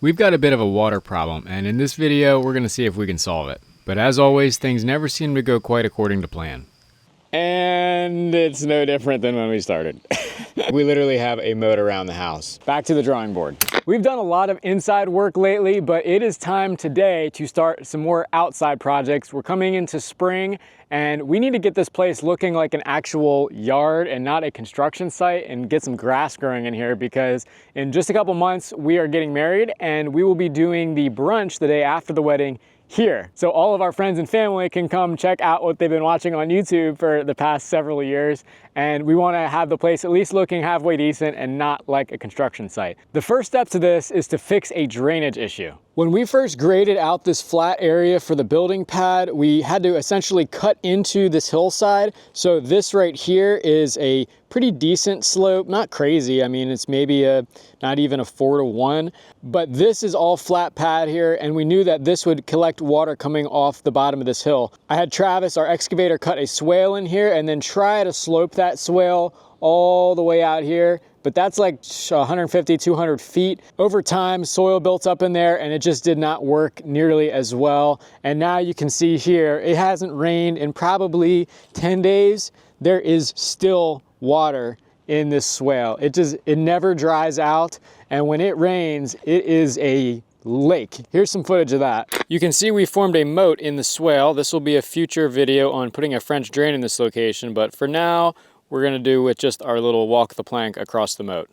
We've got a bit of a water problem, and in this video, we're going to see if we can solve it. But as always, things never seem to go quite according to plan. And it's no different than when we started. We literally have a moat around the house. Back to the drawing board. We've done a lot of inside work lately, but it is time today to start some more outside projects. We're coming into spring, and we need to get this place looking like an actual yard and not a construction site, and get some grass growing in here, because in just a couple months we are getting married and we will be doing the brunch the day after the wedding here. So all of our friends and family can come check out what they've been watching on YouTube for the past several years. And we want to have the place at least looking halfway decent and not like a construction site. The first step to this is to fix a drainage issue. When we first graded out this flat area for the building pad, we had to essentially cut into this hillside. So this right here is a pretty decent slope, not crazy. I mean, it's maybe not even a 4-to-1, but this is all flat pad here. And we knew that this would collect water coming off the bottom of this hill. I had Travis, our excavator, cut a swale in here and then try to slope that swale all the way out here. But that's like 150, 200 feet. Over time, soil built up in there and it just did not work nearly as well. And now you can see here, it hasn't rained in probably 10 days. There is still water in this swale. It never dries out. And when it rains, it is a lake. Here's some footage of that. You can see we formed a moat in the swale. This will be a future video on putting a French drain in this location, but for now, we're gonna do with just our little walk the plank across the moat.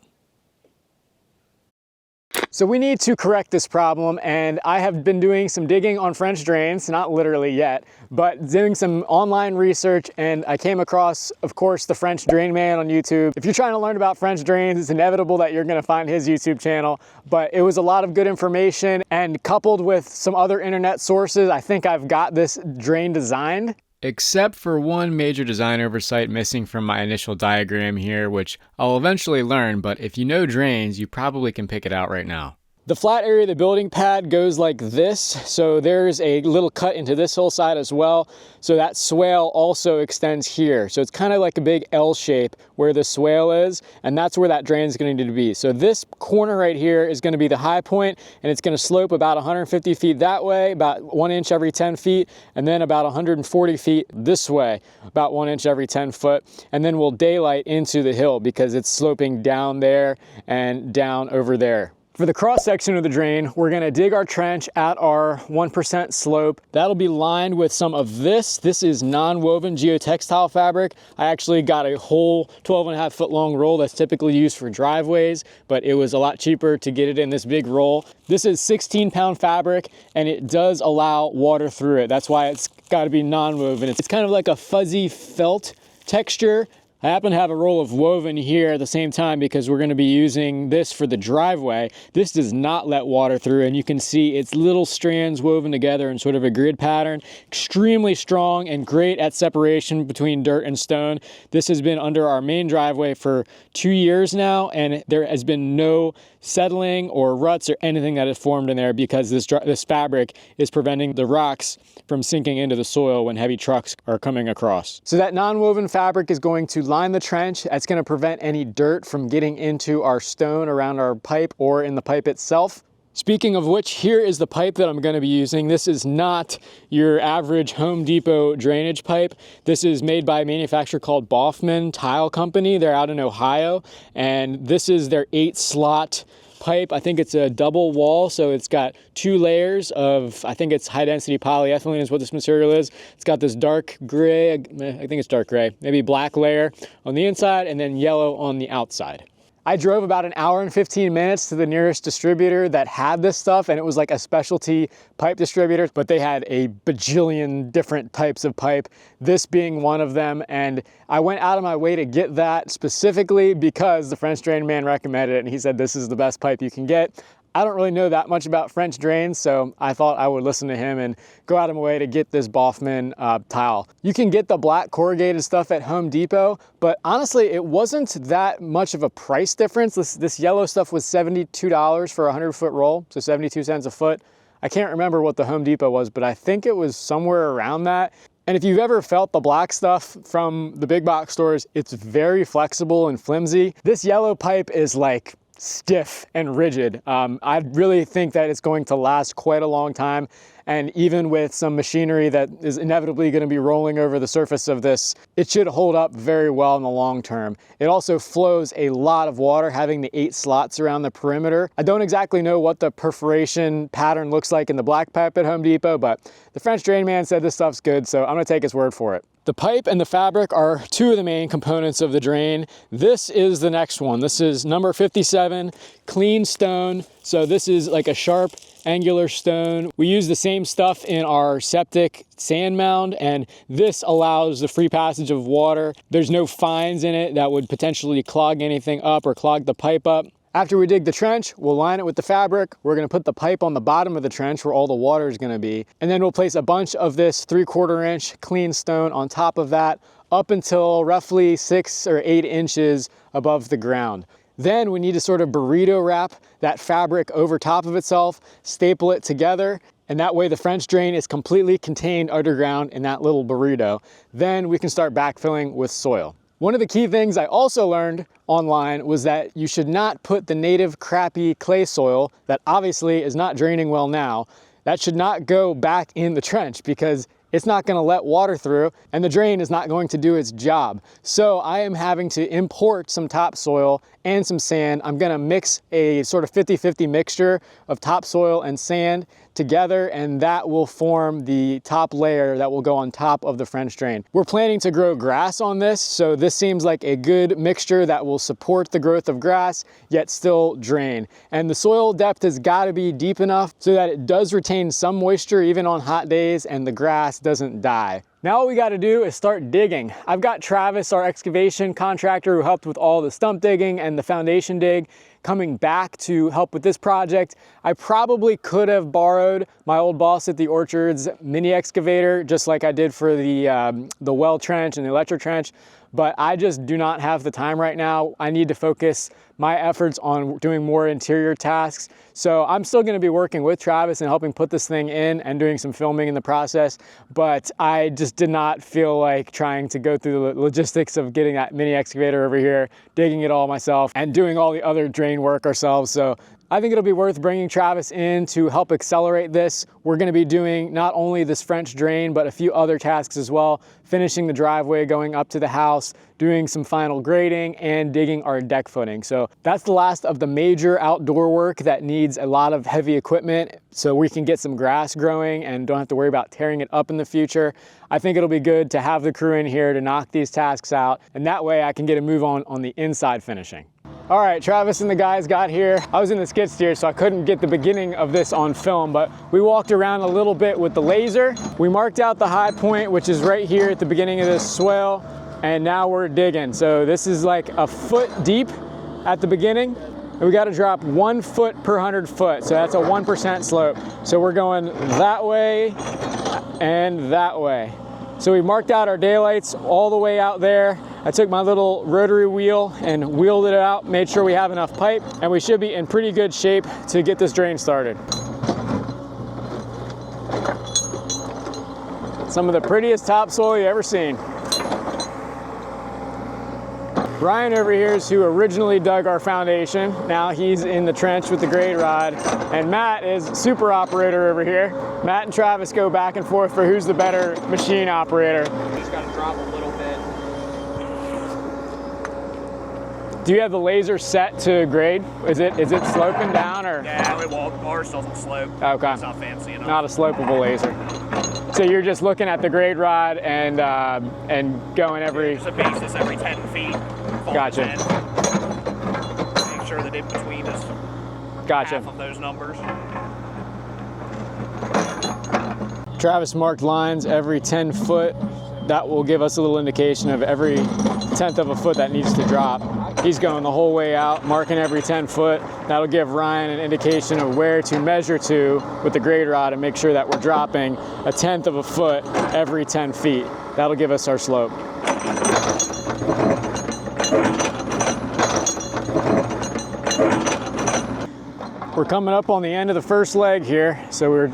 So we need to correct this problem, and I have been doing some digging on French drains, not literally yet, but doing some online research, and I came across, of course, the French Drain Man on YouTube. If you're trying to learn about French drains, it's inevitable that you're gonna find his YouTube channel, but it was a lot of good information, and coupled with some other internet sources, I think I've got this drain designed. Except for one major design oversight missing from my initial diagram here, which I'll eventually learn, but if you know drains, you probably can pick it out right now. The flat area of the building pad goes like this, so there's a little cut into this hillside as well. So that swale also extends here. So it's kind of like a big L shape where the swale is, and that's where that drain is going to need to be. So this corner right here is going to be the high point, and it's going to slope about 150 feet that way, about 1 inch every 10 feet, and then about 140 feet this way, about 1 inch every 10 foot. And then we'll daylight into the hill because it's sloping down there and down over there. For the cross section of the drain, we're gonna dig our trench at our 1% slope. That'll be lined with some of this. This is non-woven geotextile fabric. I actually got a whole 12.5 foot long roll that's typically used for driveways, but it was a lot cheaper to get it in this big roll. This is 16-pound fabric, and it does allow water through it. That's why it's gotta be non-woven. It's kind of like a fuzzy felt texture. I happen to have a roll of woven here at the same time because we're going to be using this for the driveway. This does not let water through, and you can see it's little strands woven together in sort of a grid pattern. Extremely strong and great at separation between dirt and stone. This has been under our main driveway for 2 years now, and there has been no settling or ruts or anything that has formed in there because this fabric is preventing the rocks from sinking into the soil when heavy trucks are coming across. So that non-woven fabric is going to line the trench. That's going to prevent any dirt from getting into our stone around our pipe or in the pipe itself. Speaking of which, here is the pipe that I'm going to be using. This is not your average Home Depot drainage pipe. This is made by a manufacturer called Baughman Tile Company. They're out in Ohio, and this is their 8-slot pipe. I think it's a double wall, so it's got 2 layers of, I think it's high density polyethylene is what this material is. It's got this dark gray, I think it's dark gray, maybe black layer on the inside and then yellow on the outside. I drove about an hour and 15 minutes to the nearest distributor that had this stuff, and it was like a specialty pipe distributor, but they had a bajillion different types of pipe, this being one of them. And I went out of my way to get that specifically because the French Drain Man recommended it, and he said this is the best pipe you can get. I don't really know that much about French drains, so I thought I would listen to him and go out of my way to get this Baughman tile. You can get the black corrugated stuff at Home Depot, but honestly, it wasn't that much of a price difference. This yellow stuff was $72 for a 100-foot roll, so 72 cents a foot. I can't remember what the Home Depot was, but I think it was somewhere around that. And if you've ever felt the black stuff from the big box stores, it's very flexible and flimsy. This yellow pipe is like stiff and rigid. I really think that it's going to last quite a long time. And even with some machinery that is inevitably going to be rolling over the surface of this, it should hold up very well in the long term. It also flows a lot of water, having the 8 slots around the perimeter. I don't exactly know what the perforation pattern looks like in the black pipe at Home Depot, but the French drain man said this stuff's good, so I'm gonna take his word for it. The pipe and the fabric are 2 of the main components of the drain. This is the next one. This is number 57, clean stone. So this is like a sharp, angular stone. We use the same stuff in our septic sand mound, and this allows the free passage of water. There's no fines in it that would potentially clog anything up or clog the pipe up. After we dig the trench, we'll line it with the fabric. We're gonna put the pipe on the bottom of the trench where all the water is gonna be. And then we'll place a bunch of this 3/4 inch clean stone on top of that up until roughly 6 or 8 inches above the ground. Then we need to sort of burrito wrap that fabric over top of itself, staple it together, and that way the French drain is completely contained underground in that little burrito. Then we can start backfilling with soil. One of the key things I also learned online was that you should not put the native crappy clay soil that obviously is not draining well now, that should not go back in the trench because it's not going to let water through and the drain is not going to do its job. So I am having to import some topsoil and some sand. I'm going to mix a sort of 50-50 mixture of topsoil and sand together, and that will form the top layer that will go on top of the French drain. We're planning to grow grass on this, so this seems like a good mixture that will support the growth of grass yet still drain. And the soil depth has got to be deep enough so that it does retain some moisture even on hot days and the grass doesn't die. Now all we got to do is start digging. I've got Travis, our excavation contractor who helped with all the stump digging and the foundation dig, coming back to help with this project. I probably could have borrowed my old boss at the Orchards mini excavator, just like I did for the well trench and the electric trench, but I just do not have the time right now. I need to focus my efforts on doing more interior tasks. So I'm still gonna be working with Travis and helping put this thing in and doing some filming in the process, but I just did not feel like trying to go through the logistics of getting that mini excavator over here, digging it all myself, and doing all the other drain work ourselves. So I think it'll be worth bringing Travis in to help accelerate this. We're gonna be doing not only this French drain, but a few other tasks as well, finishing the driveway, going up to the house, doing some final grading, and digging our deck footing. So that's the last of the major outdoor work that needs a lot of heavy equipment so we can get some grass growing and don't have to worry about tearing it up in the future. I think it'll be good to have the crew in here to knock these tasks out, and that way I can get a move on the inside finishing. All right, Travis and the guys got here. I was in the skid steer, so I couldn't get the beginning of this on film, but we walked around a little bit with the laser. We marked out the high point, which is right here at the beginning of this swale, and now we're digging. So this is like a foot deep at the beginning, and we gotta drop 1 foot per 100 foot, so that's a 1% slope. So we're going that way and that way. So we marked out our daylights all the way out there. I took my little rotary wheel and wheeled it out, made sure we have enough pipe, and we should be in pretty good shape to get this drain started. Some of the prettiest topsoil you've ever seen. Ryan over here is who originally dug our foundation. Now he's in the trench with the grade rod. And Matt is super operator over here. Matt and Travis go back and forth for who's the better machine operator. Just gotta drop a little bit. Do you have the laser set to grade? Is it sloping down or? Yeah, ours doesn't slope. Okay. It's not fancy enough. Not a slopable laser. So you're just looking at the grade rod and going every. There's a basis every 10 feet. Gotcha. 10. Make sure that in between is Gotcha. half of those numbers. Travis marked lines every 10 foot. That will give us a little indication of every 1/10 of a foot that needs to drop. He's going the whole way out, marking every 10 foot. That'll give Ryan an indication of where to measure to with the grade rod and make sure that we're dropping 1/10 of a foot every 10 feet. That'll give us our slope. We're coming up on the end of the first leg here, so we're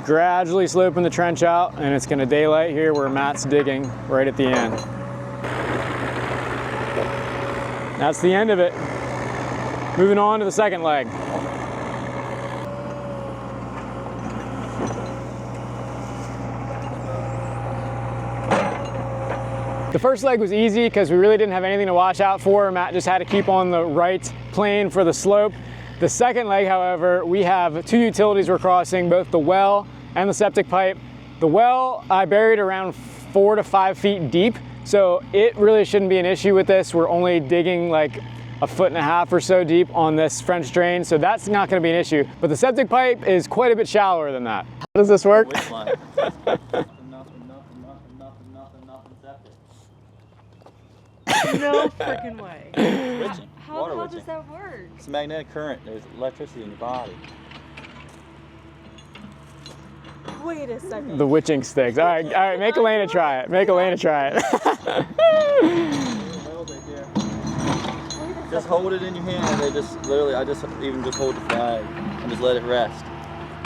gradually sloping the trench out, and it's gonna daylight here where Matt's digging right at the end. That's the end of it. Moving on to the second leg. The first leg was easy because we really didn't have anything to watch out for. Matt just had to keep on the right plane for the slope. The second leg, however, we have two utilities we're crossing, both the well and the septic pipe. The well I buried around 4 to 5 feet deep, so it really shouldn't be an issue with this. We're only digging like 1.5 feet or so deep on this French drain, so that's not going to be an issue. But the septic pipe is quite a bit shallower than that. How does this work? Nothing septic. No freaking way. Witching. How Water does witching. that work? It's a magnetic current. There's electricity in your body. Wait a second. The witching sticks. All right, make Elena try it. Make Elena try it. Just hold it in your hand. They just literally, I just even just hold the flag and just let it rest.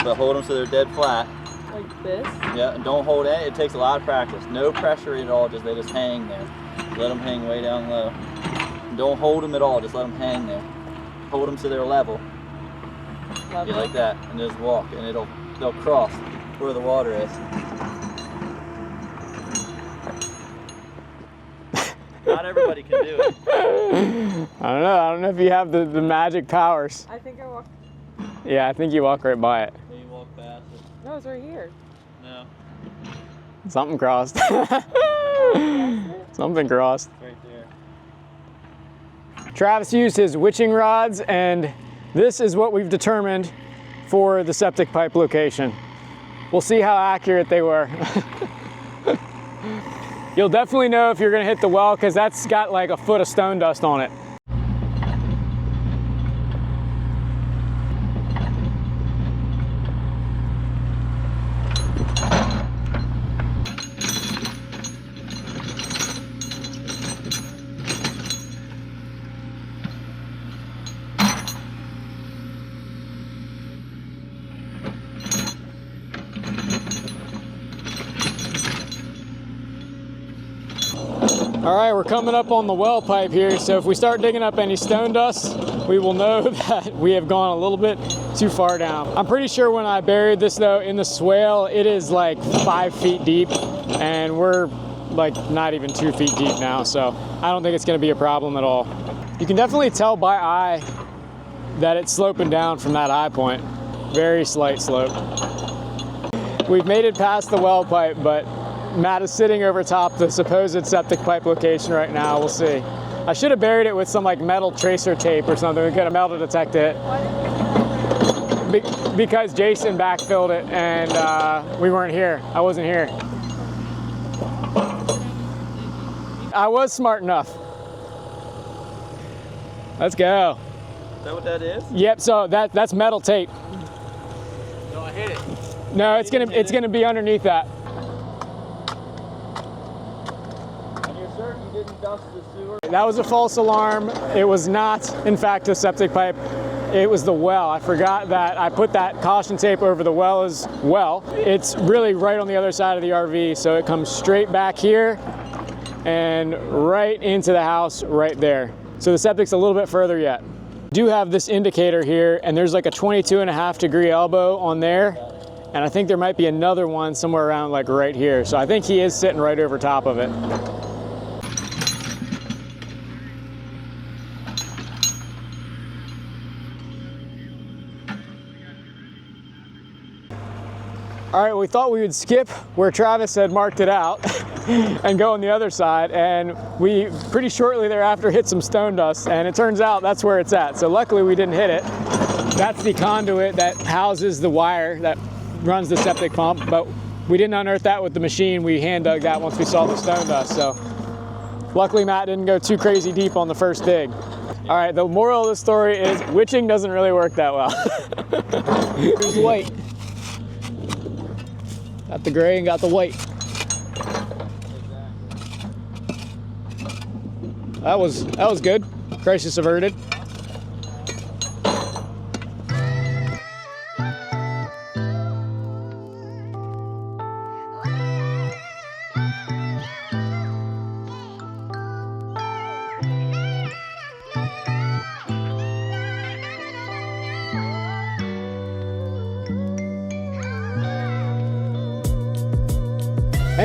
But hold them so they're dead flat. Like this? Yeah, and don't hold any. It takes a lot of practice. No pressure at all. They just hang there. Let them hang way down low. And don't hold them at all. Just let them hang there. Hold them so they're level. Level? Yeah, like that, and just walk, and they'll cross where the water is. Not everybody can do it. I don't know if you have the magic powers. I think I walked. Yeah, I think you walk right by it. Can you walk past it? No, it's right here. No. Something crossed. Something crossed. It's right there. Travis used his witching rods, and this is what we've determined for the septic pipe location. We'll see how accurate they were. You'll definitely know if you're gonna hit the well because that's got like a foot of stone dust on it. All right, we're coming up on the well pipe here, so if we start digging up any stone dust, we will know that we have gone a little bit too far down. I'm pretty sure when I buried this though in the swale, it is like 5 feet deep, and we're like not even 2 feet deep now, so I don't think it's gonna be a problem at all. You can definitely tell by eye that it's sloping down from that eye point. Very slight slope. We've made it past the well pipe, but Matt is sitting over top the supposed septic pipe location right now. We'll see. I should have buried it with some like metal tracer tape or something. We could have metal detect it. Because Jason backfilled it and we weren't here. I wasn't here. I was smart enough. Let's go. Is that what that is? Yep. So that's metal tape. No, I hit it. No, it's gonna be underneath that. And you're certain you didn't dust the sewer? That was a false alarm. It was not, in fact, a septic pipe. It was the well. I forgot that I put that caution tape over the well as well. It's really right on the other side of the RV, so it comes straight back here and right into the house right there. So the septic's a little bit further yet. Do have this indicator here, and there's like a 22.5-degree elbow on there, and I think there might be another one somewhere around like right here. So I think he is sitting right over top of it. All right, we thought we would skip where Travis had marked it out and go on the other side, and we pretty shortly thereafter hit some stone dust, and it turns out that's where it's at. So luckily we didn't hit it. That's the conduit that houses the wire that runs the septic pump, but we didn't unearth that with the machine. We hand dug that once we saw the stone dust. So luckily Matt didn't go too crazy deep on the first dig. All right, the moral of the story is witching doesn't really work that well. Here's the white. Got the gray and got the white. That was good. Crisis averted.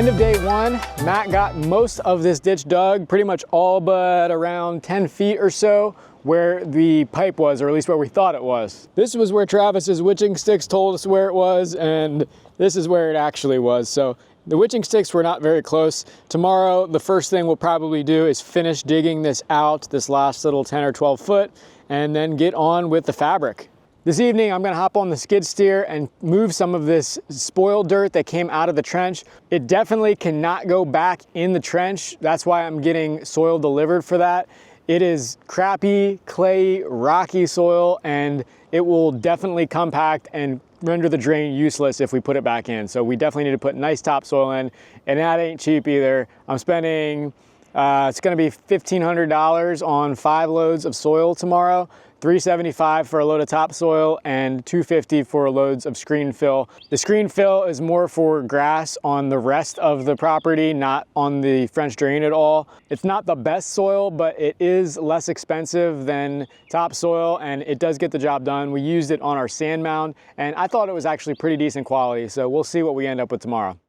End of day one, Matt got most of this ditch dug, pretty much all but around 10 feet or so where the pipe was, or at least where we thought it was. This was where Travis's witching sticks told us where it was, and this is where it actually was. So the witching sticks were not very close. Tomorrow, the first thing we'll probably do is finish digging this out, this last little 10 or 12 foot, and then get on with the fabric. This evening, I'm gonna hop on the skid steer and move some of this spoiled dirt that came out of the trench. It definitely cannot go back in the trench. That's why I'm getting soil delivered for that. It is crappy, clay, rocky soil, and it will definitely compact and render the drain useless if we put it back in. So we definitely need to put nice topsoil in, and that ain't cheap either. I'm spending, it's gonna be $1,500 on 5 loads of soil tomorrow. $375 for a load of topsoil and $250 for loads of screen fill. The screen fill is more for grass on the rest of the property, not on the French drain at all. It's not the best soil, but it is less expensive than topsoil, and it does get the job done. We used it on our sand mound, and I thought it was actually pretty decent quality, so we'll see what we end up with tomorrow.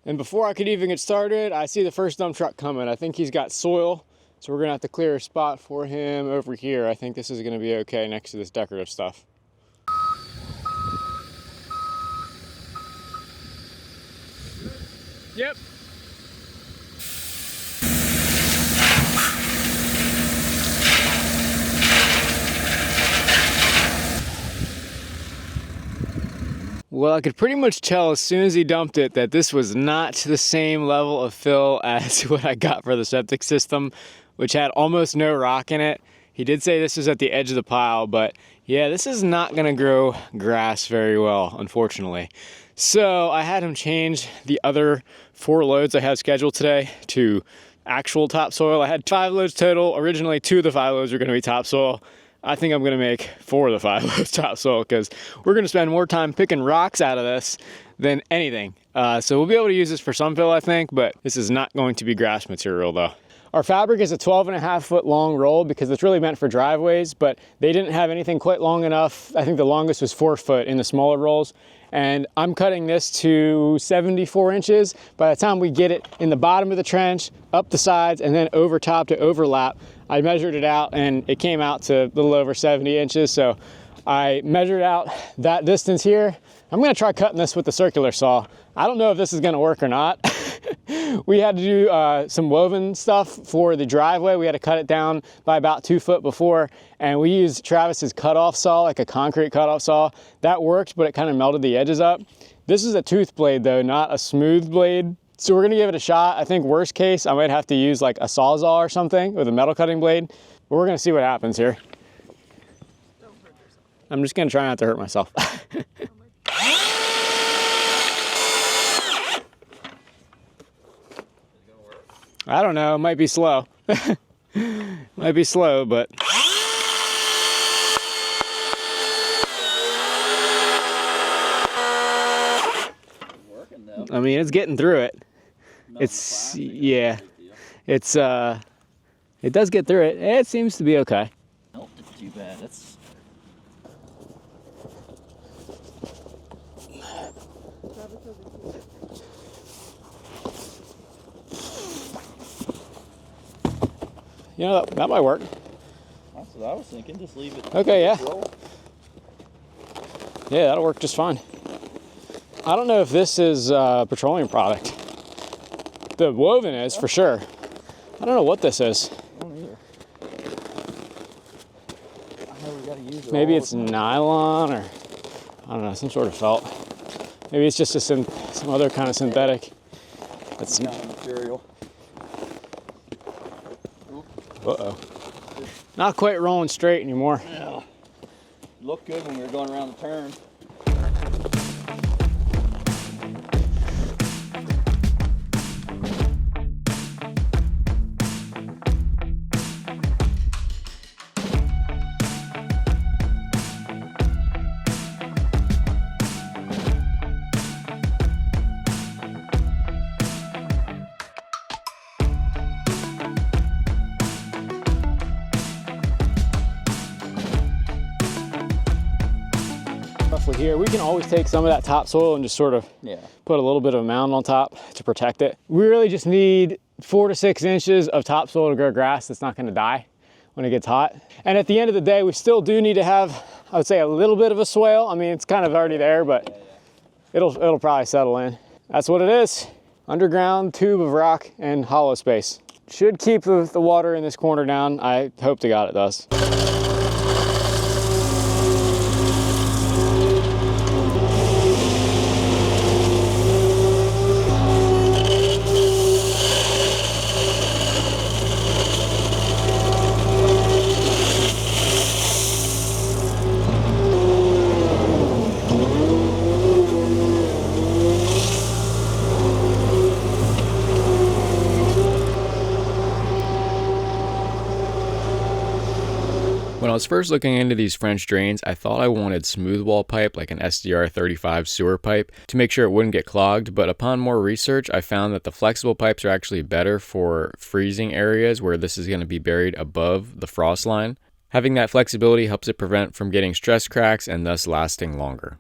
And before I could even get started, I see the first dump truck coming. I think he's got soil. So we're gonna have to clear a spot for him over here. I think this is gonna be okay next to this decorative stuff. Yep. Well, I could pretty much tell as soon as he dumped it that this was not the same level of fill as what I got for the septic system, which had almost no rock in it. He did say this was at the edge of the pile, but yeah, this is not gonna grow grass very well, unfortunately. So I had him change the other 4 loads I have scheduled today to actual topsoil. I had 5 loads total. Originally, 2 of the 5 loads are gonna be topsoil. I think I'm gonna make 4 of the 5 loads topsoil because we're gonna spend more time picking rocks out of this than anything. So we'll be able to use this for some fill, I think, but this is not going to be grass material though. Our fabric is a 12.5 foot long roll because it's really meant for driveways, but they didn't have anything quite long enough. I think the longest was 4 foot in the smaller rolls. And I'm cutting this to 74 inches. By the time we get it in the bottom of the trench, up the sides, and then over top to overlap, I measured it out and it came out to a little over 70 inches. So I measured out that distance here. I'm gonna try cutting this with the circular saw. I don't know if this is gonna work or not. We had to do some woven stuff for the driveway. We had to cut it down by about 2 foot before, and we used Travis's cutoff saw, like a concrete cutoff saw. That worked, but it kind of melted the edges up. This is a tooth blade though, not a smooth blade. So we're gonna give it a shot. I think worst case, I might have to use like a Sawzall or something with a metal cutting blade, but we're gonna see what happens here. Don't hurt yourself. I'm just gonna try not to hurt myself. I don't know, it might be slow. Might be slow, but. Working though. I mean, it's getting through it. Nothing It's, plastic, yeah, no big deal. it's, it does get through it. It seems to be okay. Nope, it's too bad. That's You know, that might work. That's what I was thinking. Just leave it. Okay, yeah. Roll. Yeah, that'll work just fine. I don't know if this is a petroleum product. The woven is for sure. I don't know what this is. I don't either. I know we gotta use it. Maybe all it's the time. nylon or I don't know, some sort of felt. Maybe it's just some other kind of synthetic. That's Some kind of material. uh-oh. Not quite rolling straight anymore. Yeah. Looked good when we were going around the turn. roughly here. We can always take some of that topsoil and just sort of put a little bit of a mound on top to protect it. We really just need 4 to 6 inches of topsoil to grow grass that's not gonna die when it gets hot. And at the end of the day, we still do need to have, I would say, a little bit of a swale. I mean, it's kind of already there, but it'll probably settle in. That's what it is. Underground tube of rock and hollow space. Should keep the water in this corner down. I hope to God it does. When I was first looking into these French drains, I thought I wanted smooth wall pipe like an SDR35 sewer pipe to make sure it wouldn't get clogged, but upon more research, I found that the flexible pipes are actually better for freezing areas where this is going to be buried above the frost line. Having that flexibility helps it prevent from getting stress cracks and thus lasting longer.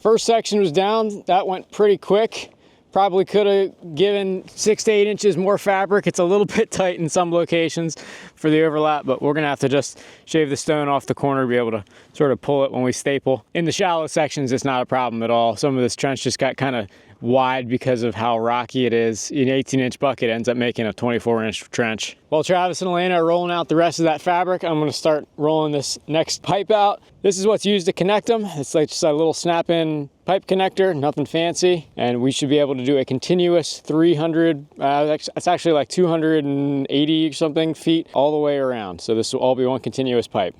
First section was down. That went pretty quick. Probably could have given 6 to 8 inches more fabric. It's a little bit tight in some locations for the overlap, but we're gonna have to just shave the stone off the corner to be able to sort of pull it when we staple. In the shallow sections, it's not a problem at all. Some of this trench just got kind of wide because of how rocky it is. An 18-inch bucket ends up making a 24-inch trench. While Travis and Elena are rolling out the rest of that fabric, I'm gonna start rolling this next pipe out. This is what's used to connect them. It's like just a little snap-in pipe connector, nothing fancy, and we should be able to do a continuous 300, it's actually like 280 something feet all the way around. So this will all be one continuous pipe.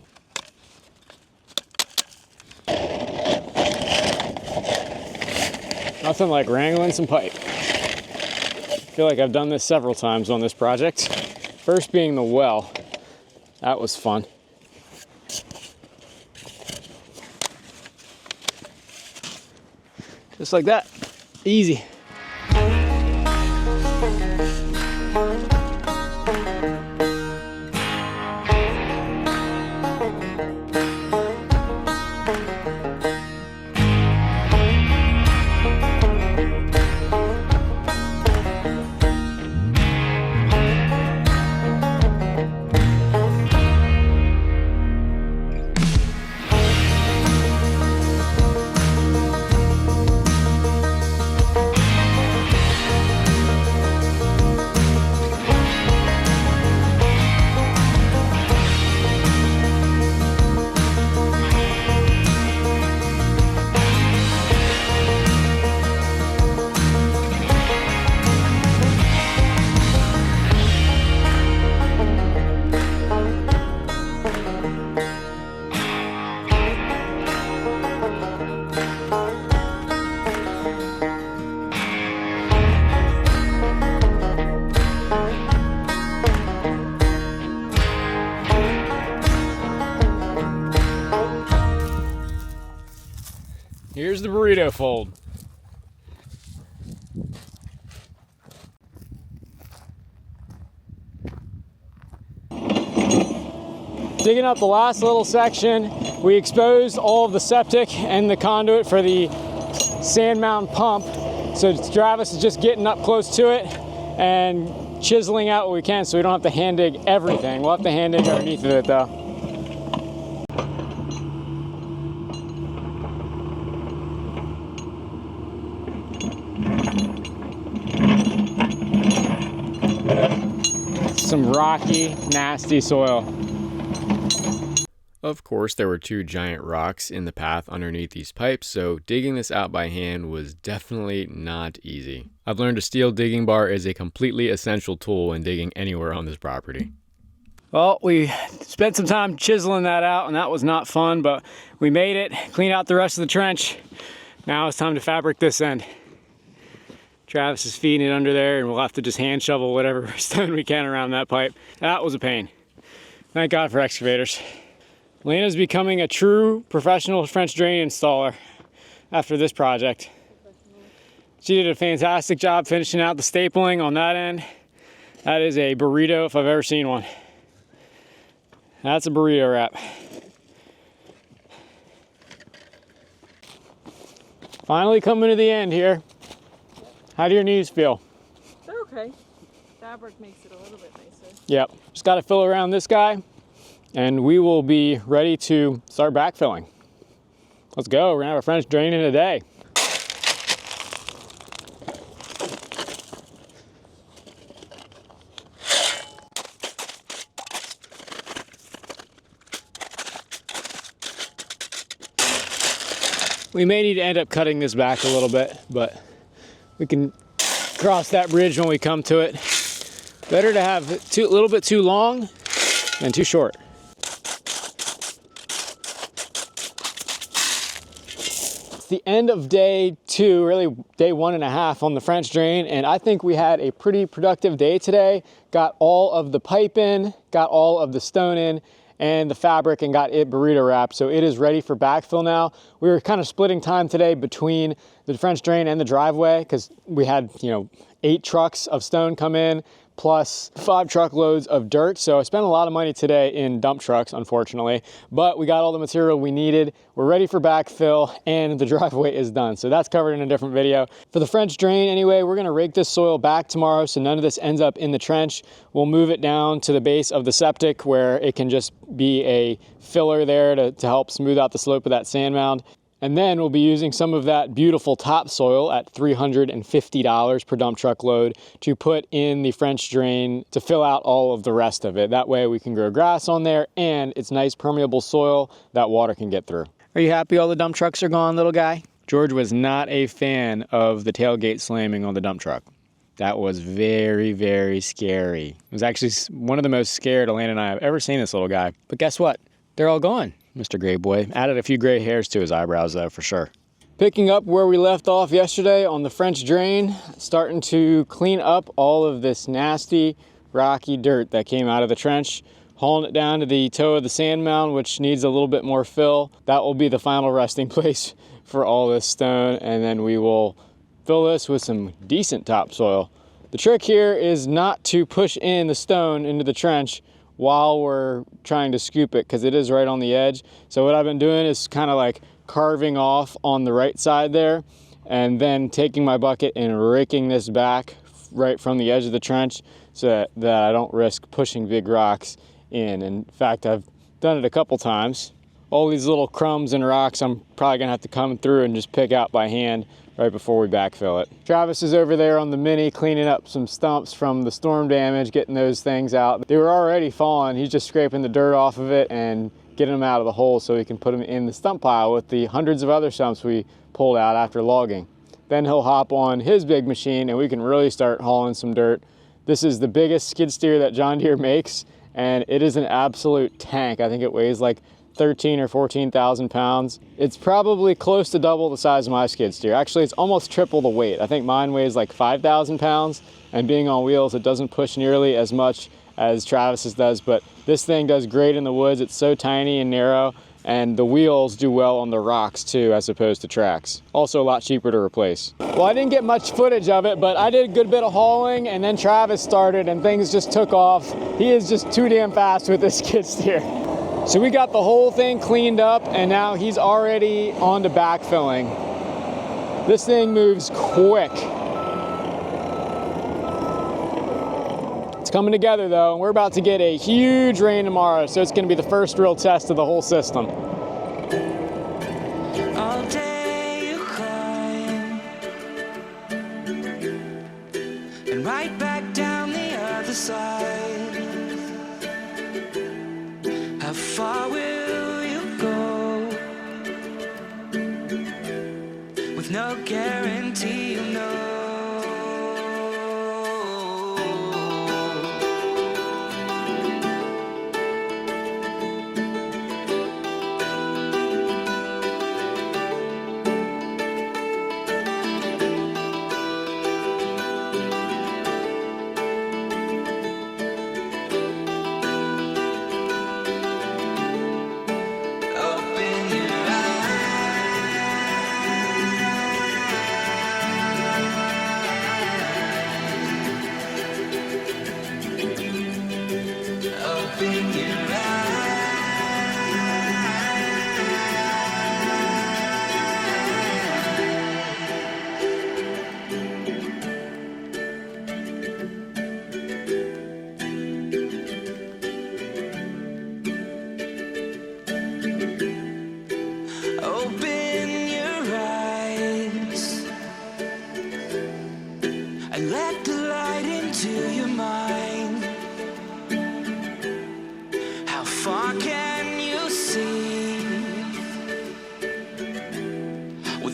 Nothing like wrangling some pipe. I feel like I've done this several times on this project. First being the well. That was fun. Just like that. Easy. Here's the burrito fold. Digging up the last little section, we exposed all of the septic and the conduit for the sand mountain pump. So Travis is just getting up close to it and chiseling out what we can so we don't have to hand dig everything. We'll have to hand dig underneath of it though. Some rocky, nasty soil. Of course, there were 2 giant rocks in the path underneath these pipes, so digging this out by hand was definitely not easy. I've learned a steel digging bar is a completely essential tool when digging anywhere on this property. Well, we spent some time chiseling that out and that was not fun, but we made it, cleaned out the rest of the trench. Now it's time to fabric this end. Travis is feeding it under there and we'll have to just hand shovel whatever stone we can around that pipe. That was a pain. Thank God for excavators. Lena's becoming a true professional French drain installer after this project. She did a fantastic job finishing out the stapling on that end. That is a burrito if I've ever seen one. That's a burrito wrap. Finally coming to the end here. How do your knees feel? They're okay. Fabric makes it a little bit nicer. Yep, just got to fill around this guy and we will be ready to start backfilling. Let's go, we're gonna have a French drain in a day. We may need to end up cutting this back a little bit, but we can cross that bridge when we come to it. Better to have it a little bit too long than too short. It's the end of day 2, really day 1.5 on the French drain, and I think we had a pretty productive day today. Got all of the pipe in, got all of the stone in, and the fabric, and got it burrito wrapped, so it is ready for backfill now. We were kind of splitting time today between the French drain and the driveway because we had, 8 trucks of stone come in plus 5 truckloads of dirt. So I spent a lot of money today in dump trucks, unfortunately, but we got all the material we needed. We're ready for backfill and the driveway is done. So that's covered in a different video. For the French drain anyway, we're gonna rake this soil back tomorrow so none of this ends up in the trench. We'll move it down to the base of the septic where it can just be a filler there to help smooth out the slope of that sand mound. And then we'll be using some of that beautiful topsoil at $350 per dump truck load to put in the French drain to fill out all of the rest of it. That way we can grow grass on there and it's nice permeable soil that water can get through. Are you happy all the dump trucks are gone, little guy? George was not a fan of the tailgate slamming on the dump truck. That was very, very scary. It was actually one of the most scared Alana and I have ever seen this little guy. But guess what? They're all gone. Mr. Gray Boy added a few gray hairs to his eyebrows though, for sure. Picking up where we left off yesterday on the French drain, starting to clean up all of this nasty, rocky dirt that came out of the trench, hauling it down to the toe of the sand mound, which needs a little bit more fill. That will be the final resting place for all this stone, and then we will fill this with some decent topsoil. The trick here is not to push in the stone into the trench while we're trying to scoop it because it is right on the edge. So what I've been doing is kind of like carving off on the right side there and then taking my bucket and raking this back right from the edge of the trench so that I don't risk pushing big rocks in. In fact, I've done it a couple times. All these little crumbs and rocks I'm probably gonna have to come through and just pick out by hand right before we backfill it. Travis is over there on the Mini cleaning up some stumps from the storm damage, getting those things out. They were already falling. He's just scraping the dirt off of it and getting them out of the hole so he can put them in the stump pile with the hundreds of other stumps we pulled out after logging. Then he'll hop on his big machine and we can really start hauling some dirt. This is the biggest skid steer that John Deere makes, and it is an absolute tank. I think it weighs like 13 or 14,000 pounds. It's probably close to double the size of my skid steer. Actually, it's almost triple the weight. I think mine weighs like 5,000 pounds, and being on wheels, it doesn't push nearly as much as Travis's does, but this thing does great in the woods. It's so tiny and narrow, and the wheels do well on the rocks too, as opposed to tracks. Also a lot cheaper to replace. Well, I didn't get much footage of it, but I did a good bit of hauling, and then Travis started and things just took off. He is just too damn fast with this skid steer. So we got the whole thing cleaned up and now he's already on to backfilling. This thing moves quick. It's coming together though, and we're about to get a huge rain tomorrow, so it's gonna be the first real test of the whole system. All day you climb, and right back down the other side. How far will you go? With no guarantee, you know. Open your eyes.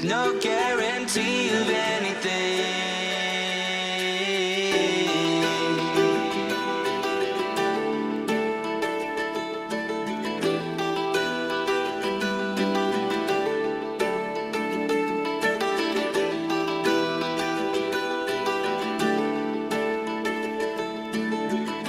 no guarantee of anything.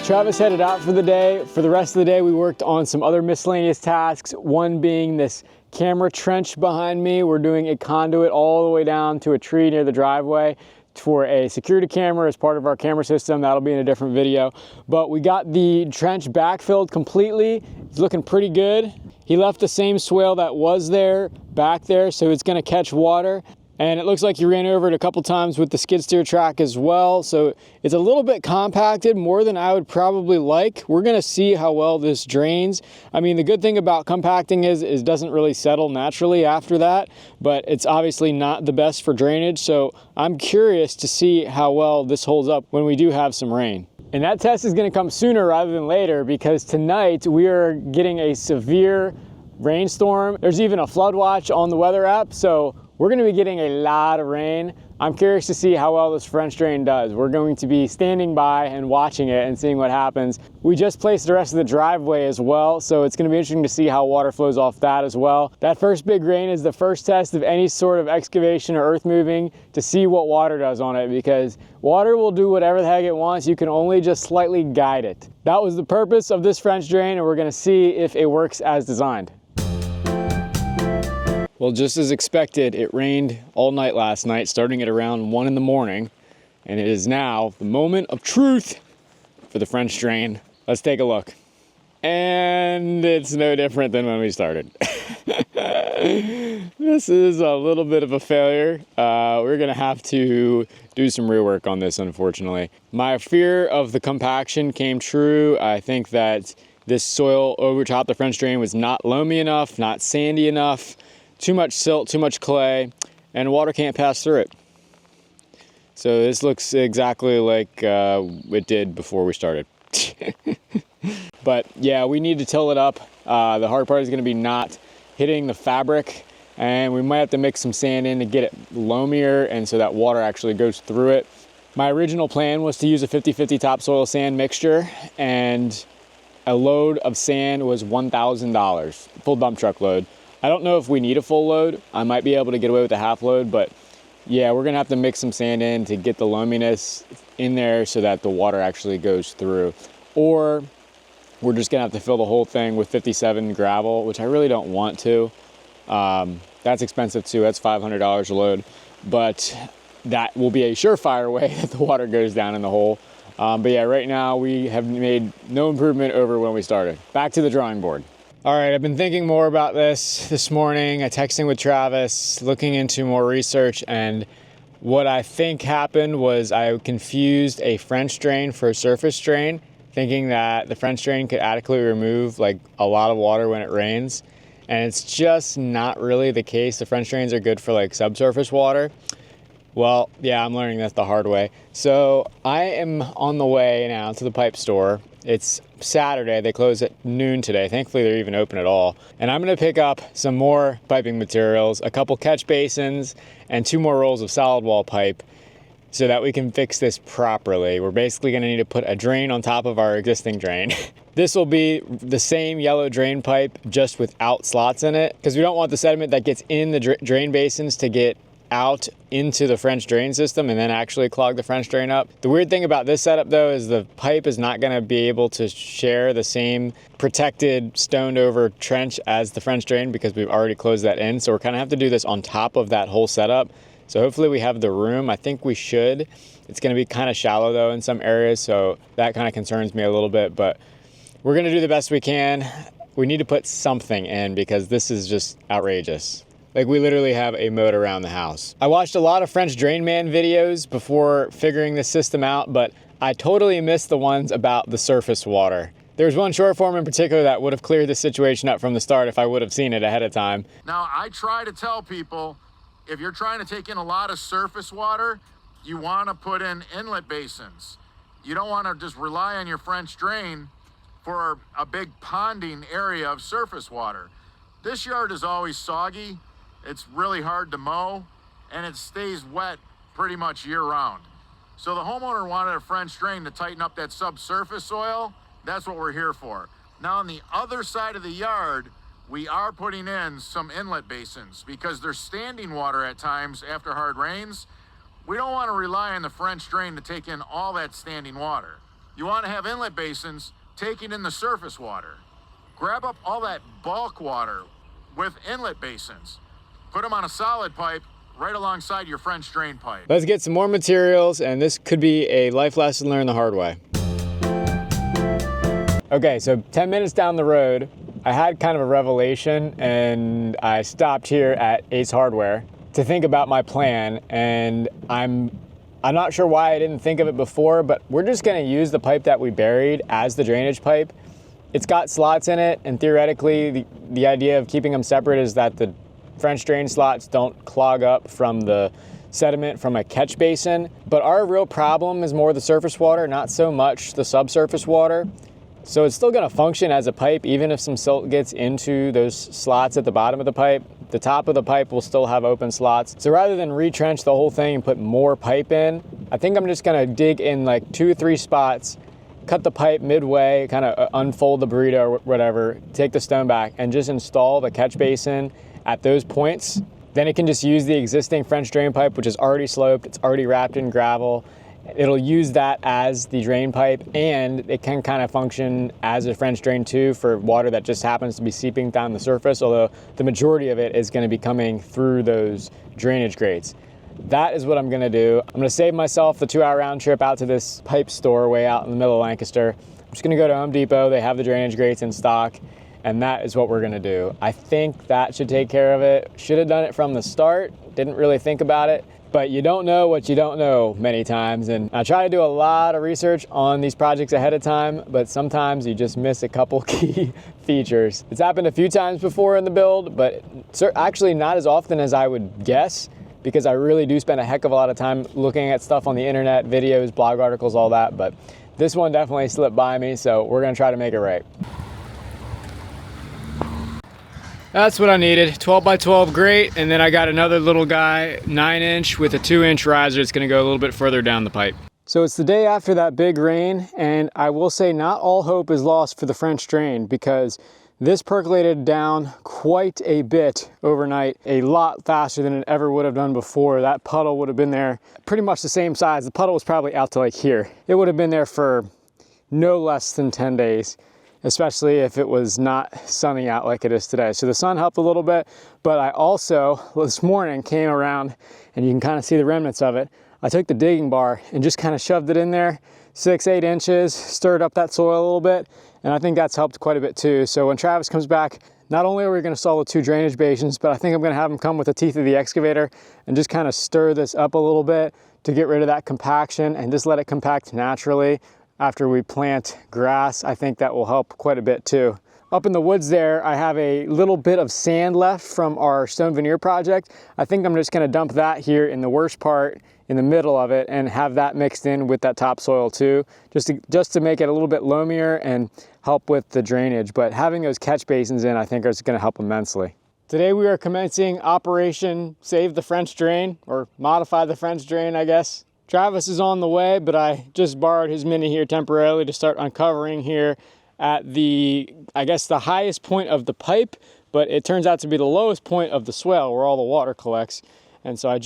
Travis headed out for the day. For the rest of the day, we worked on some other miscellaneous tasks, one being this camera trench behind me. We're doing a conduit all the way down to a tree near the driveway for a security camera as part of our camera system. That'll be in a different video. But we got the trench backfilled completely. It's looking pretty good. He left the same swale that was there back there, so it's gonna catch water. And it looks like he ran over it a couple times with the skid steer track as well. So it's a little bit compacted, more than I would probably like. We're gonna see how well this drains. I mean, the good thing about compacting is it doesn't really settle naturally after that, but it's obviously not the best for drainage. So I'm curious to see how well this holds up when we do have some rain. And that test is gonna come sooner rather than later, because tonight we are getting a severe rainstorm. There's even a flood watch on the weather app. So we're going to be getting a lot of rain. I'm curious to see how well this French drain does. We're going to be standing by and watching it and seeing what happens. We just placed the rest of the driveway as well, so it's going to be interesting to see how water flows off that as well. That first big rain is the first test of any sort of excavation or earth moving to see what water does on it, because water will do whatever the heck it wants. You can only just slightly guide it. That was the purpose of this French drain, and we're going to see if it works as designed. Well, just as expected, it rained all night last night, starting at around 1 in the morning, and it is now the moment of truth for the French drain. Let's take a look. And it's no different than when we started. This is a little bit of a failure. We're gonna have to do some rework on this, unfortunately. My fear of the compaction came true. I think that this soil over top the French drain was not loamy enough, not sandy enough. Too much silt, too much clay, and water can't pass through it. So this looks exactly like it did before we started. But yeah, we need to till it up. The hard part is gonna be not hitting the fabric, and we might have to mix some sand in to get it loamier and so that water actually goes through it. My original plan was to use a 50-50 topsoil sand mixture, and a load of sand was $1,000, full dump truck load. I don't know if we need a full load. I might be able to get away with a half load, but yeah, we're gonna have to mix some sand in to get the loaminess in there so that the water actually goes through. Or we're just gonna have to fill the whole thing with 57 gravel, which I really don't want to. That's expensive too, that's $500 a load, but that will be a surefire way that the water goes down in the hole. But yeah, right now we have made no improvement over when we started. Back to the drawing board. All right, I've been thinking more about this morning, texting with Travis, looking into more research, and what I think happened was I confused a French drain for a surface drain, thinking that the French drain could adequately remove like a lot of water when it rains, and it's just not really the case. The French drains are good for like subsurface water. Well, yeah, I'm learning that the hard way. So I am on the way now to the pipe store. It's Saturday, they close at noon today. Thankfully, they're even open at all. And I'm gonna pick up some more piping materials, a couple catch basins, and 2 more rolls of solid wall pipe so that we can fix this properly. We're basically gonna need to put a drain on top of our existing drain. This will be the same yellow drain pipe, just without slots in it, because we don't want the sediment that gets in the drain basins to get out into the French drain system and then actually clog the French drain up. The weird thing about this setup though is the pipe is not gonna be able to share the same protected stoned over trench as the French drain because we've already closed that in. So we're gonna have to do this on top of that whole setup. So hopefully we have the room. I think we should. It's gonna be kind of shallow though in some areas, so that kind of concerns me a little bit, but we're gonna do the best we can. We need to put something in because this is just outrageous. Like, we literally have a moat around the house. I watched a lot of French Drain Man videos before figuring this system out, but I totally missed the ones about the surface water. There was one short form in particular that would have cleared the situation up from the start if I would have seen it ahead of time. Now, I try to tell people, if you're trying to take in a lot of surface water, you want to put in inlet basins. You don't want to just rely on your French drain for a big ponding area of surface water. This yard is always soggy. it's really hard to mow, and it stays wet pretty much year round. So the homeowner wanted a French drain to tighten up that subsurface soil. That's what we're here for. Now on the other side of the yard, we are putting in some inlet basins because there's standing water at times after hard rains. We don't want to rely on the French drain to take in all that standing water. You want to have inlet basins taking in the surface water. Grab up all that bulk water with inlet basins. Put them on a solid pipe right alongside your French drain pipe. Let's get some more materials, and this could be a life lesson learned the hard way. Okay, so 10 minutes down the road, I had kind of a revelation, and I stopped here at Ace Hardware to think about my plan, and I'm not sure why I didn't think of it before, but we're just gonna use the pipe that we buried as the drainage pipe. It's got slots in it, and theoretically, the idea of keeping them separate is that the French drain slots don't clog up from the sediment from a catch basin. But our real problem is more the surface water, not so much the subsurface water. So it's still gonna function as a pipe, even if some silt gets into those slots at the bottom of the pipe. The top of the pipe will still have open slots. So rather than retrench the whole thing and put more pipe in, I think I'm just gonna dig in like 2 or 3 spots, cut the pipe midway, kind of unfold the burrito or whatever, take the stone back, and just install the catch basin at those points. Then it can just use the existing French drain pipe, which is already sloped, it's already wrapped in gravel. It'll use that as the drain pipe, and it can kind of function as a French drain too for water that just happens to be seeping down the surface, although the majority of it is going to be coming through those drainage grates. That is what I'm going to do. I'm going to save myself the 2-hour round trip out to this pipe store way out in the middle of Lancaster. I'm just going to go to Home Depot. They have the drainage grates in stock, and that is what we're going to do. I think that should take care of it. Should have done it from the start. Didn't really think about it. But you don't know what you don't know many times, and I try to do a lot of research on these projects ahead of time, but sometimes you just miss a couple key features. It's happened a few times before in the build, but actually not as often as I would guess, because I really do spend a heck of a lot of time looking at stuff on the internet, videos, blog articles, all that, but this one definitely slipped by me, so we're gonna try to make it right. That's what I needed, 12 by 12 grate, and then I got another little guy, 9-inch with a 2-inch riser. It's gonna go a little bit further down the pipe. So it's the day after that big rain, and I will say not all hope is lost for the French drain, because this percolated down quite a bit overnight, a lot faster than it ever would have done before. That puddle would have been there pretty much the same size. The puddle was probably out to like here. It would have been there for no less than 10 days. Especially if it was not sunny out like it is today. So the sun helped a little bit, but I also, this morning, came around, and you can kind of see the remnants of it. I took the digging bar and just kind of shoved it in there, 6-8 inches, stirred up that soil a little bit, and I think that's helped quite a bit too. So when Travis comes back, not only are we gonna install the 2 drainage basins, but I think I'm gonna have him come with the teeth of the excavator and just kind of stir this up a little bit to get rid of that compaction and just let it compact naturally. After we plant grass, I think that will help quite a bit too. Up in the woods there, I have a little bit of sand left from our stone veneer project. I think I'm just gonna dump that here in the worst part, in the middle of it, and have that mixed in with that topsoil too, just to make it a little bit loamier and help with the drainage. But having those catch basins in, I think is gonna help immensely. Today we are commencing Operation Save the French Drain, or Modify the French Drain, I guess. Travis is on the way, but I just borrowed his Mini here temporarily to start uncovering here at the, I guess, the highest point of the pipe, but it turns out to be the lowest point of the swell where all the water collects. And so I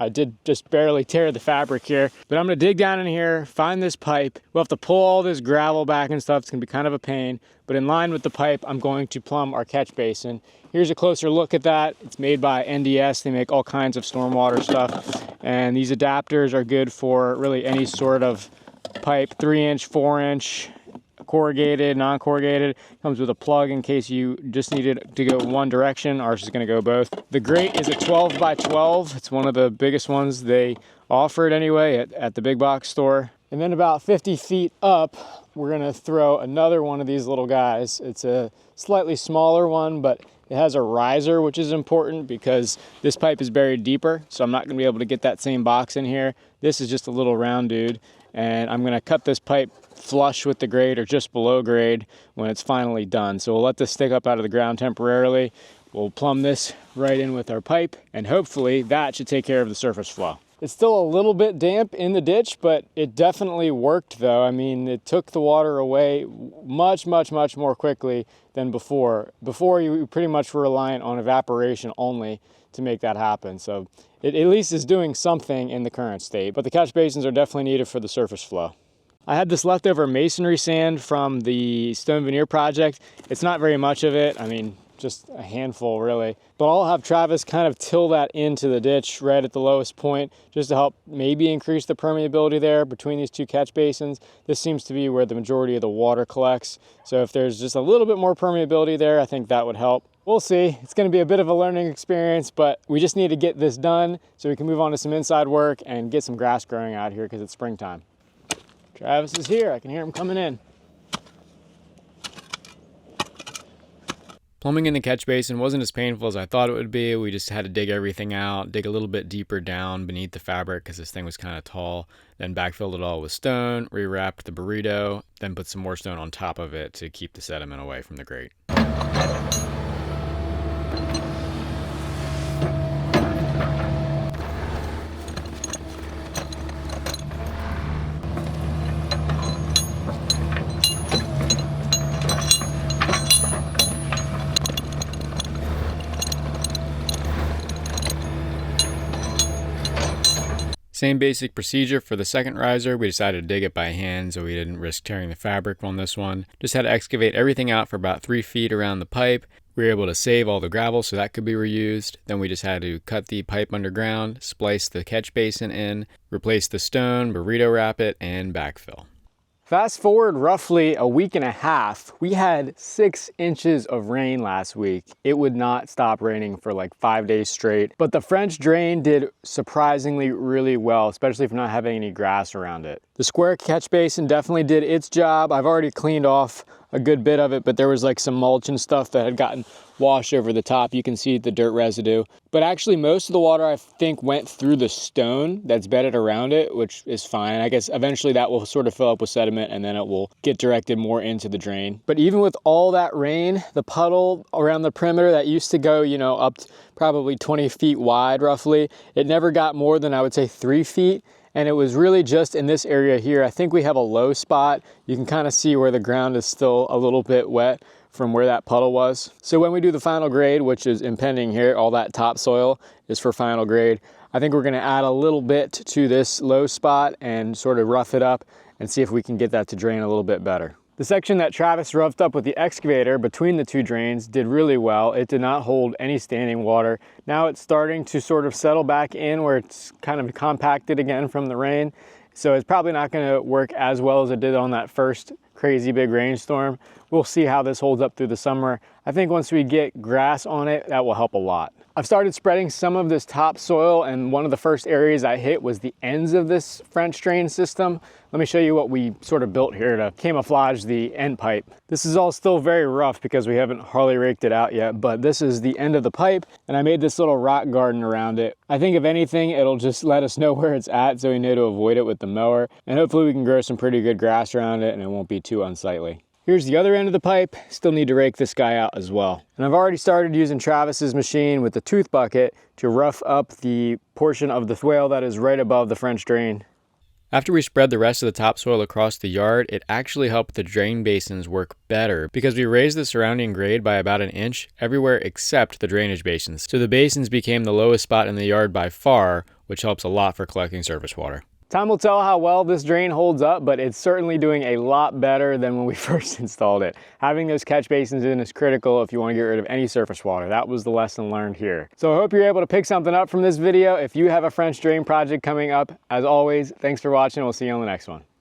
did just barely tear the fabric here, but I'm gonna dig down in here, find this pipe. We'll have to pull all this gravel back and stuff. It's gonna be kind of a pain, but in line with the pipe, I'm going to plumb our catch basin. Here's a closer look at that. It's made by NDS. They make all kinds of stormwater stuff. And these adapters are good for really any sort of pipe, 3-inch, 4-inch, corrugated, non-corrugated. Comes with a plug in case you just need it to go one direction. Ours is gonna go both. The grate is a 12 by 12. It's one of the biggest ones they offered anyway at the big box store. And then about 50 feet up, we're gonna throw another one of these little guys. It's a slightly smaller one, but it has a riser, which is important because this pipe is buried deeper, so I'm not gonna be able to get that same box in here. This is just a little round dude, and I'm gonna cut this pipe flush with the grade or just below grade when it's finally done. So we'll let this stick up out of the ground temporarily. We'll plumb this right in with our pipe, and hopefully that should take care of the surface flow. It's still a little bit damp in the ditch, but it definitely worked though. I mean, it took the water away much more quickly than before. Before, you pretty much were reliant on evaporation only to make that happen. So it at least is doing something in the current state, but the catch basins are definitely needed for the surface flow. I had this leftover masonry sand from the stone veneer project. It's not very much of it. I mean, just a handful really, but I'll have Travis kind of till that into the ditch right at the lowest point just to help maybe increase the permeability there between these two catch basins. This seems to be where the majority of the water collects, so if there's just a little bit more permeability there, I think that would help. We'll see. It's going to be a bit of a learning experience, but we just need to get this done so we can move on to some inside work and get some grass growing out here because it's springtime. Travis is here. I can hear him coming in. Plumbing in the catch basin wasn't as painful as I thought it would be. We just had to dig everything out, dig a little bit deeper down beneath the fabric because this thing was kind of tall, then backfilled it all with stone, rewrapped the burrito, then put some more stone on top of it to keep the sediment away from the grate. Same basic procedure for the second riser. We decided to dig it by hand so we didn't risk tearing the fabric on this one. Just had to excavate everything out for about 3 feet around the pipe. We were able to save all the gravel so that could be reused. Then we just had to cut the pipe underground, splice the catch basin in, replace the stone, burrito wrap it, and backfill. Fast forward roughly a week and a half, we had 6 inches of rain last week. It would not stop raining for like 5 days straight, but the French drain did surprisingly really well, especially if not having any grass around it. The square catch basin definitely did its job. I've already cleaned off a good bit of it, but there was like some mulch and stuff that had gotten washed over the top. You can see the dirt residue. But actually most of the water I think went through the stone that's bedded around it, which is fine. I guess eventually that will sort of fill up with sediment and then it will get directed more into the drain. But even with all that rain, the puddle around the perimeter that used to go, up probably 20 feet wide roughly, it never got more than I would say 3 feet. And it was really just in this area here. I think we have a low spot. You can kind of see where the ground is still a little bit wet from where that puddle was. So when we do the final grade, which is impending here, all that topsoil is for final grade. I think we're gonna add a little bit to this low spot and sort of rough it up and see if we can get that to drain a little bit better. The section that Travis roughed up with the excavator between the two drains did really well. It did not hold any standing water. Now it's starting to sort of settle back in where it's kind of compacted again from the rain. So it's probably not gonna work as well as it did on that first crazy big rainstorm. We'll see how this holds up through the summer. I think once we get grass on it, that will help a lot. I've started spreading some of this topsoil, and one of the first areas I hit was the ends of this French drain system. Let me show you what we sort of built here to camouflage the end pipe. This is all still very rough because we haven't hardly raked it out yet, but this is the end of the pipe, and I made this little rock garden around it. I think if anything, it'll just let us know where it's at so we know to avoid it with the mower, and hopefully we can grow some pretty good grass around it and it won't be too unsightly. Here's the other end of the pipe. Still need to rake this guy out as well. And I've already started using Travis's machine with the tooth bucket to rough up the portion of the swale that is right above the French drain. After we spread the rest of the topsoil across the yard, it actually helped the drain basins work better because we raised the surrounding grade by about 1 inch everywhere except the drainage basins. So the basins became the lowest spot in the yard by far, which helps a lot for collecting surface water. Time will tell how well this drain holds up, but it's certainly doing a lot better than when we first installed it. Having those catch basins in is critical if you want to get rid of any surface water. That was the lesson learned here. So I hope you're able to pick something up from this video. If you have a French drain project coming up, as always, thanks for watching. We'll see you on the next one.